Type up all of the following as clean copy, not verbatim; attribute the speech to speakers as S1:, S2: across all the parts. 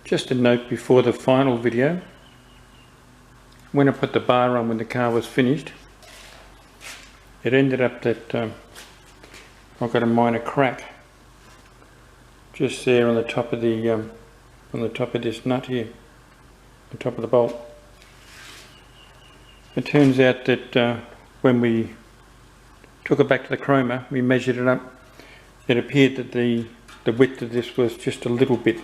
S1: Just a note before the final video, when I put the bar on when the car was finished, it ended up that I got a minor crack just there on the top of this nut here, the top of the bolt. It turns out that when we took it back to the chroma, we measured it up. It appeared that the width of this was just a little bit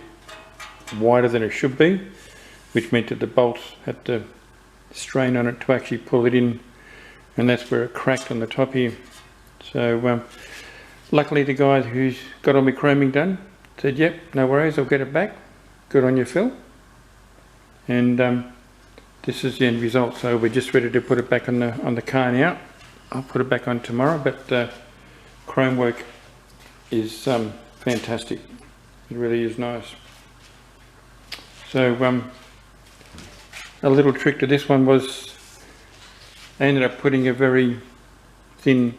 S1: wider than it should be, which meant that the bolts had to strain on it to actually pull it in, and that's where it cracked on the top here. So luckily the guy who's got all my chroming done said, yep, no worries, I'll get it back. Good on you, Phil. And this is the end result. So we're just ready to put it back on the car now. I'll put it back on tomorrow, but chrome work is fantastic. It really is nice. So a little trick to this one was I ended up putting a very thin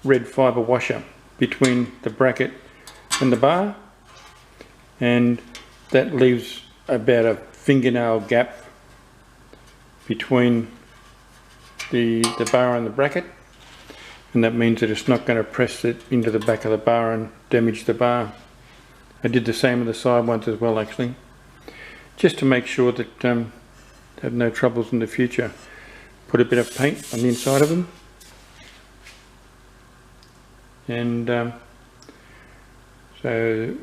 S1: red fibre washer between the bracket and the bar, and that leaves about a fingernail gap between the bar and the bracket, and that means that it's not going to press it into the back of the bar and damage the bar. I did the same with the side ones as well, actually, just to make sure that have no troubles in the future. Put a bit of paint on the inside of them, and so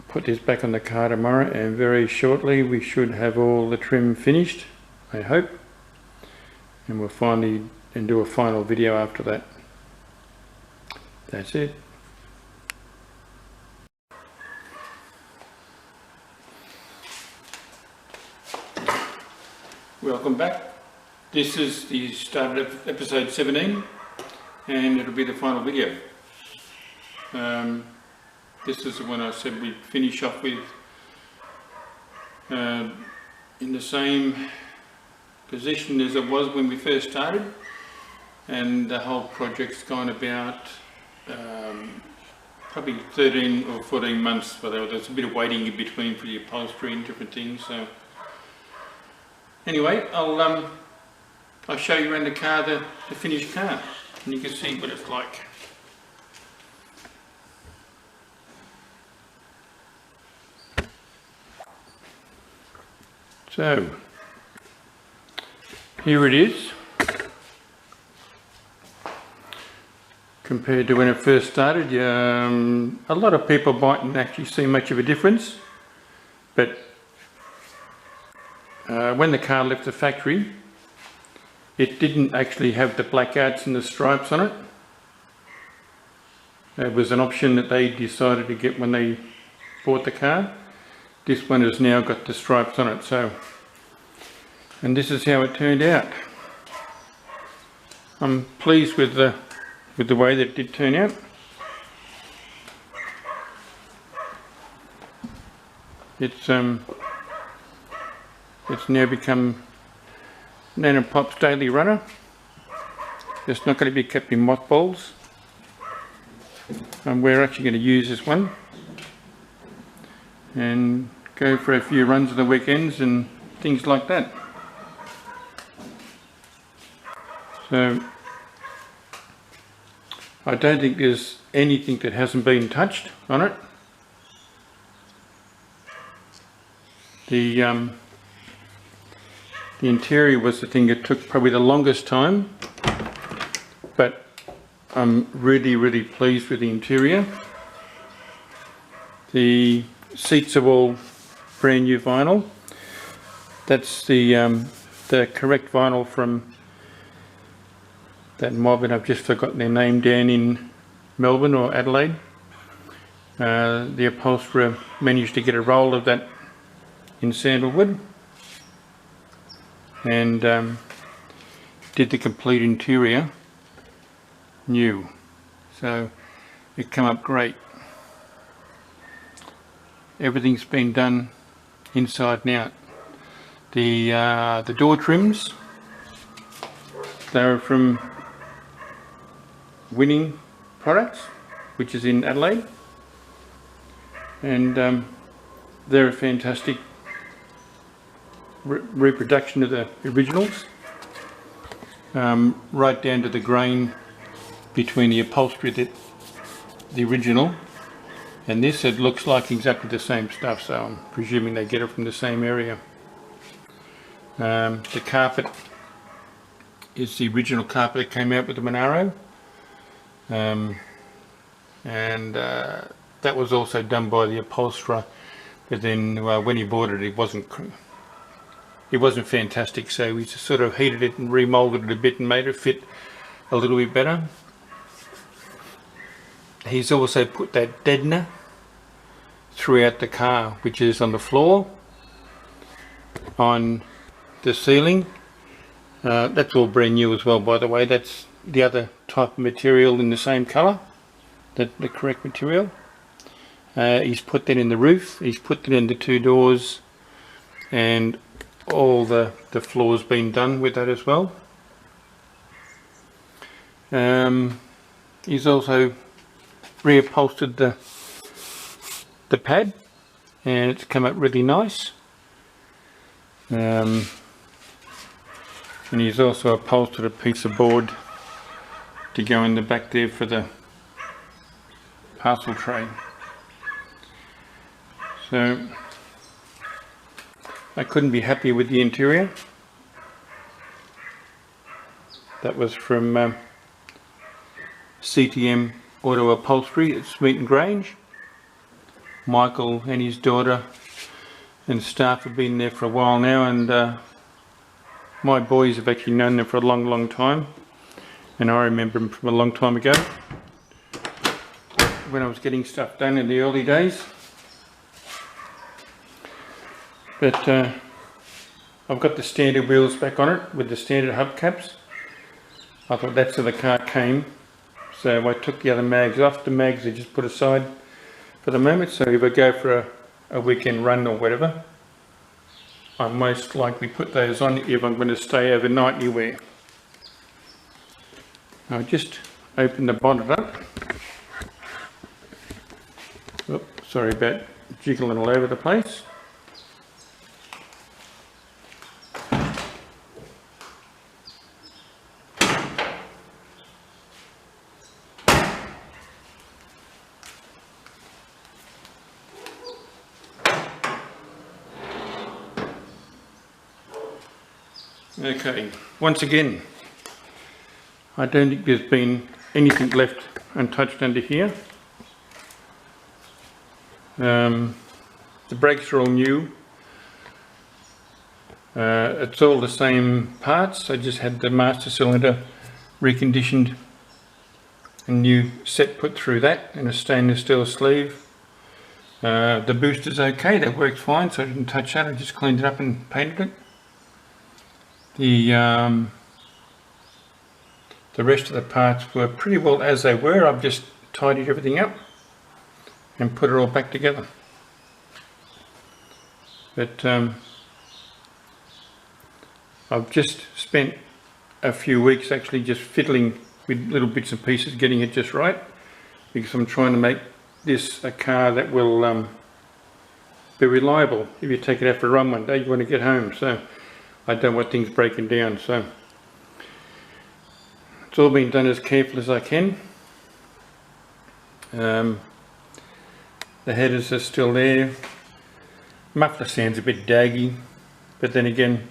S1: put this back on the car tomorrow, and very shortly we should have all the trim finished, I hope, and we'll finally do a final video after that. That's it. Welcome back. This is the start of episode 17, and it'll be the final video. This is the one I said we'd finish off with in the same position as it was when we first started, and the whole project's gone about probably 13 or 14 months, but there's a bit of waiting in between for the upholstery and different things. So anyway, I'll show you around the car, the finished car, and you can see what it's like. So here it is, compared to when it first started. A lot of people mightn't actually see much of a difference, but when the car left the factory, it didn't actually have the blackouts and the stripes on it. It was an option that they decided to get when they bought the car. This one has now got the stripes on it. So, and this is how it turned out. I'm pleased with the way that it did turn out. It's now become Nana Pop's daily runner. It's not going to be kept in mothballs, and we're actually going to use this one and go for a few runs on the weekends and things like that. So I don't think there's anything that hasn't been touched on it. The interior was the thing that took probably the longest time, but I'm really pleased with the interior. The seats are all brand new vinyl. That's the correct vinyl from that mob, and I've just forgotten their name, down in Melbourne or Adelaide. The upholsterer managed to get a roll of that in sandalwood, and did the complete interior new, so it came up great. Everything's been done inside and out. The door trims, they're from Winning Products, which is in Adelaide, and they're a fantastic reproduction of the originals, right down to the grain between the upholstery, the original and this. It looks like exactly the same stuff, so I'm presuming they get it from the same area. The carpet is the original carpet that came out with the Monaro, and that was also done by the upholsterer, but then when he bought it, it wasn't fantastic, so we just sort of heated it and remoulded it a bit and made it fit a little bit better. He's also put that deadener throughout the car, which is on the floor, on the ceiling. That's all brand new as well, by the way. That's the other type of material in the same colour, the correct material. He's put that in the roof, he's put that in the two doors, and all the floor's been done with that as well. He's also reupholstered the pad, and it's come out really nice. And he's also upholstered a piece of board to go in the back there for the parcel tray. So I couldn't be happier with the interior. That was from CTM Auto Upholstery at Smeaton Grange. Michael and his daughter and staff have been there for a while now, and my boys have actually known them for a long time, and I remember them from a long time ago when I was getting stuff done in the early days. But I've got the standard wheels back on it with the standard hubcaps. I thought that's how the car came, so I took the other mags off. The mags are just put aside for the moment, so if I go for a weekend run or whatever, I most likely put those on if I'm going to stay overnight anywhere. I'll just open the bonnet up. Oops, sorry about jiggling all over the place. Okay, once again, I don't think there's been anything left untouched under here. The brakes are all new. It's all the same parts. I just had the master cylinder reconditioned, a new set put through that, and a stainless steel sleeve. The booster's okay, that works fine, so I didn't touch that. I just cleaned it up and painted it. The rest of the parts were pretty well as they were. I've just tidied everything up and put it all back together. But I've just spent a few weeks actually just fiddling with little bits and pieces, getting it just right, because I'm trying to make this a car that will be reliable. If you take it out for a run one day, you want to get home, so I don't want things breaking down. So it's all been done as careful as I can. The headers are still there. Muffler sounds a bit daggy, but then again,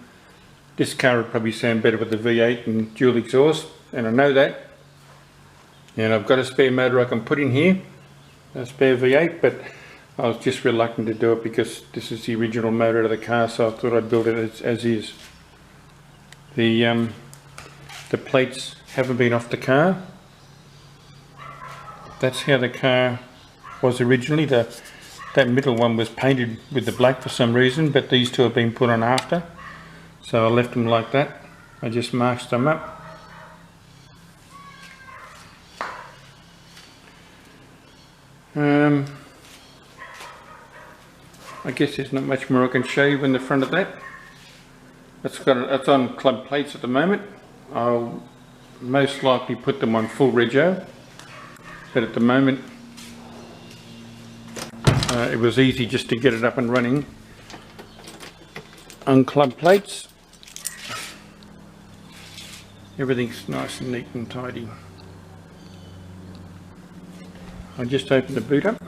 S1: this car would probably sound better with the V8 and dual exhaust, and I know that. And I've got a spare motor I can put in here, a spare V8, but I was just reluctant to do it because this is the original motor of the car, so I thought I'd build it as is. The plates haven't been off the car. That's how the car was originally. That middle one was painted with the black for some reason, but these two have been put on after, so I left them like that. I just marked them up. I guess there's not much more I can show you in the front of that. It's on club plates at the moment. I'll most likely put them on full rego, but at the moment it was easy just to get it up and running unclubbed plates. Everything's nice and neat and tidy. I just opened the boot up.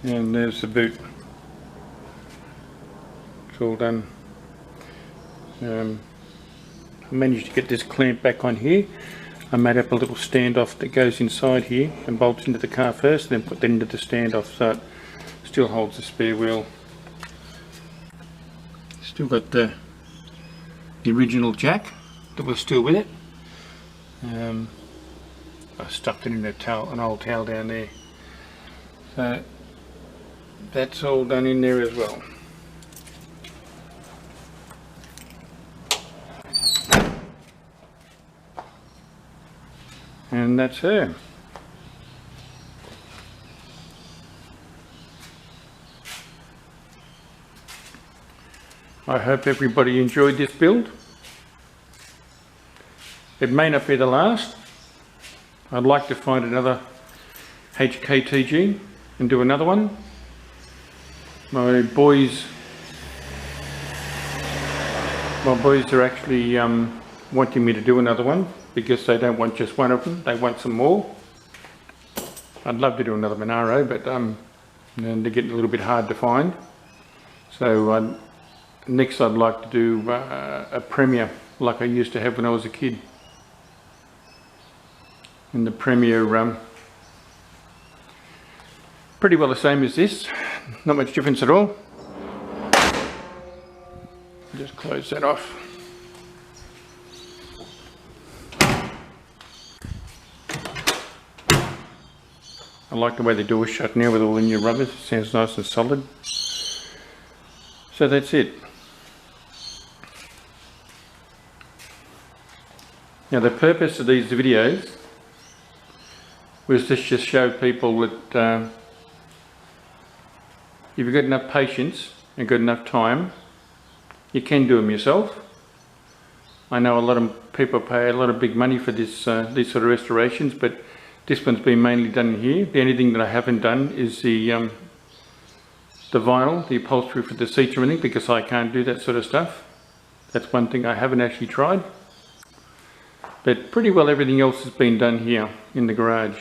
S1: And there's the boot. It's all done. I managed to get this clamp back on here. I made up a little standoff that goes inside here and bolts into the car first, then put that into the standoff so it still holds the spare wheel. Still got the original jack that was still with it. I stuffed it in an old towel down there. So that's all done in there as well. And that's her. I hope everybody enjoyed this build. It may not be the last. I'd like to find another HKTG and do another one. My boys are actually wanting me to do another one because they don't want just one of them, they want some more. I'd love to do another Monaro, but they're getting a little bit hard to find. So next I'd like to do a Premier like I used to have when I was a kid. And the Premier, pretty well the same as this, not much difference at all. Just close that off. I like the way the door's shut now with all the new rubbers. It sounds nice and solid. So that's it. Now the purpose of these videos was to just show people that if you've got enough patience and got enough time, you can do them yourself. I know a lot of people pay a lot of big money for this these sort of restorations, but this one's been mainly done here. The only thing that I haven't done is the vinyl, the upholstery for the seats or anything, because I can't do that sort of stuff. That's one thing I haven't actually tried. But pretty well everything else has been done here in the garage.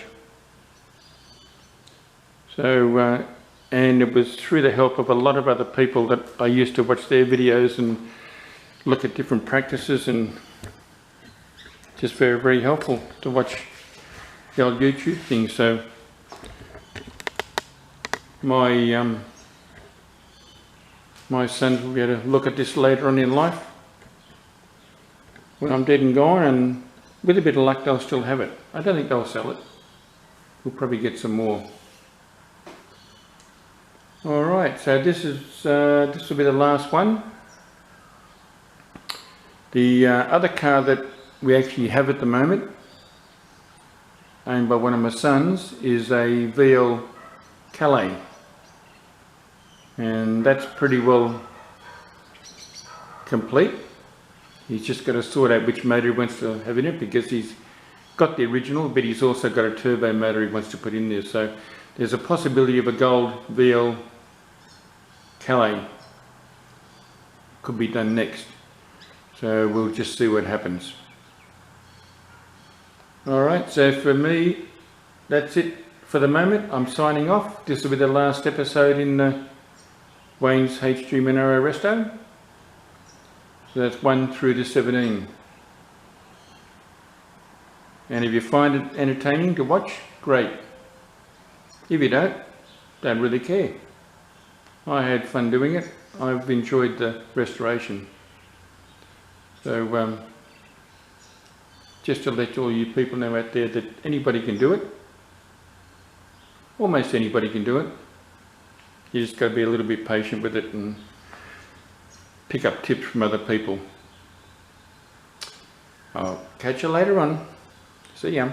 S1: So, and it was through the help of a lot of other people that I used to watch their videos and look at different practices, and just very, very helpful to watch the old YouTube things. So my my sons will be able to look at this later on in life when I'm dead and gone, and with a bit of luck they'll still have it. I don't think they'll sell it. We'll probably get some more. Alright, so this will be the last one. The other car that we actually have at the moment, owned by one of my sons, is a VL Calais, and that's pretty well complete. He's just got to sort out which motor he wants to have in it, because he's got the original, but he's also got a turbo motor he wants to put in there. So there's a possibility of a gold VL Calais could be done next. So we'll just see what happens. Alright, so for me, that's it for the moment. I'm signing off. This will be the last episode in Wayne's HG Monaro Resto. So that's 1 through to 17. And if you find it entertaining to watch, great. If you don't really care. I had fun doing it. I've enjoyed the restoration. So just to let all you people know out there that anybody can do it. Almost anybody can do it. You just got to be a little bit patient with it and pick up tips from other people. I'll catch you later on. See ya.